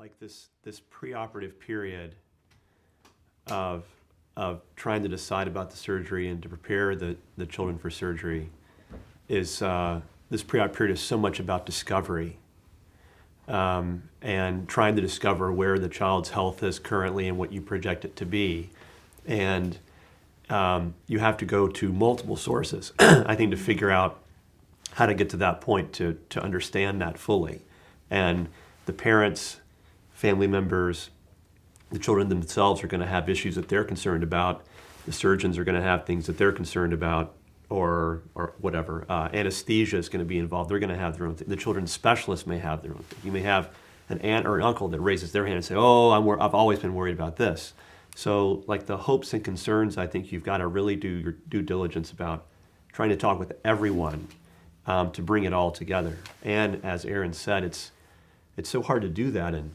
like this preoperative period of trying to decide about the surgery and to prepare the children for surgery is this pre-op period is so much about discovery and trying to discover where the child's health is currently and what you project it to be. And you have to go to multiple sources, I think, to figure out how to get to that point to understand that fully. And the parents, family members, the children themselves are going to have issues that they're concerned about. The surgeons are going to have things that they're concerned about, or whatever. Anesthesia is going to be involved. They're going to have their own thing. The children's specialists may have their own thing. You may have an aunt or an uncle that raises their hand and say, "Oh, I've always been worried about this." So, like the hopes and concerns, I think you've got to really do your due diligence about trying to talk with everyone to bring it all together. And as Erin said, it's so hard to do that in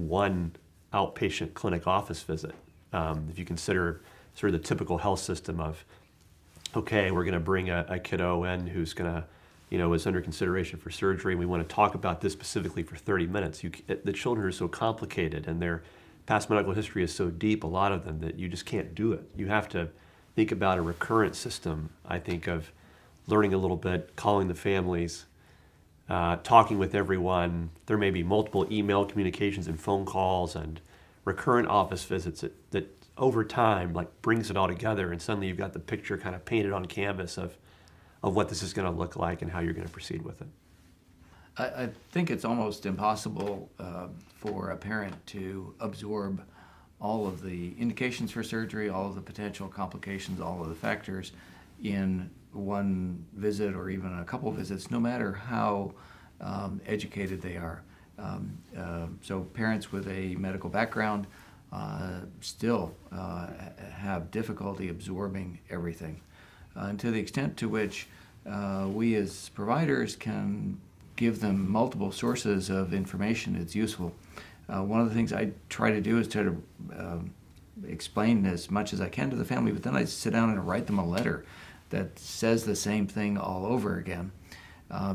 one outpatient clinic office visit. If you consider sort of the typical health system of, okay, we're going to bring a kiddo in who's going to, is under consideration for surgery, and we want to talk about this specifically for 30 minutes. The children are so complicated, and their past medical history is so deep, a lot of them, that you just can't do it. You have to think about a recurrent system, I think, of learning a little bit, calling the families, talking with everyone. There may be multiple email communications and phone calls and recurrent office visits that over time brings it all together, and suddenly you've got the picture kind of painted on canvas of what this is going to look like and how you're going to proceed with it. I think it's almost impossible for a parent to absorb all of the indications for surgery, all of the potential complications, all of the factors in one visit or even a couple visits, no matter how educated they are. So parents with a medical background still have difficulty absorbing everything. And to the extent to which we as providers can give them multiple sources of information, it's useful. One of the things I try to do is try to explain as much as I can to the family, but then I sit down and write them a letter that says the same thing all over again,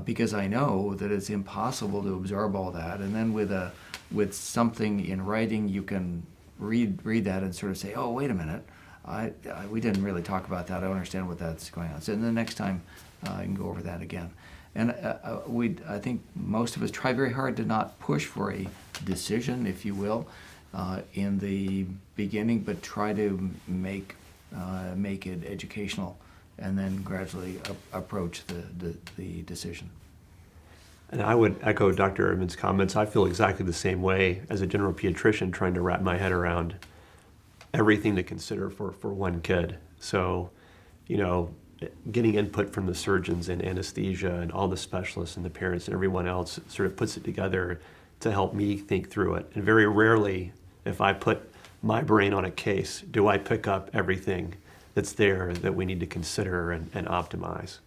because I know that it's impossible to absorb all that. And then with something in writing, you can read that and sort of say, "Oh, wait a minute, we didn't really talk about that. I don't understand what that's going on." So the next time, I can go over that again. And I think most of us try very hard to not push for a decision, if you will, in the beginning, but try to make it educational, and then gradually approach the decision. And I would echo Dr. Ehrman's comments. I feel exactly the same way as a general pediatrician, trying to wrap my head around everything to consider for one kid. So, getting input from the surgeons and anesthesia and all the specialists and the parents and everyone else sort of puts it together to help me think through it. And very rarely, if I put my brain on a case, do I pick up everything that's there that we need to consider and optimize.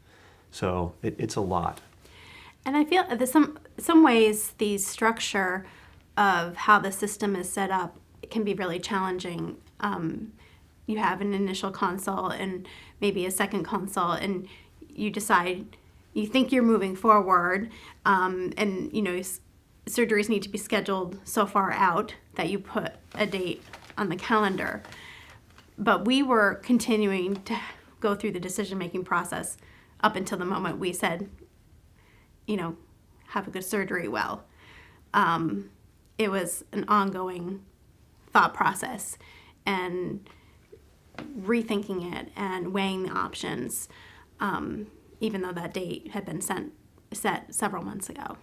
So it's a lot. And I feel that some ways the structure of how the system is set up can be really challenging. You have an initial consult and maybe a second consult, and you decide, you think you're moving forward, and surgeries need to be scheduled so far out that you put a date on the calendar. But we were continuing to go through the decision-making process up until the moment we said, have a good surgery well. It was an ongoing thought process and rethinking it and weighing the options, even though that date had been set several months ago.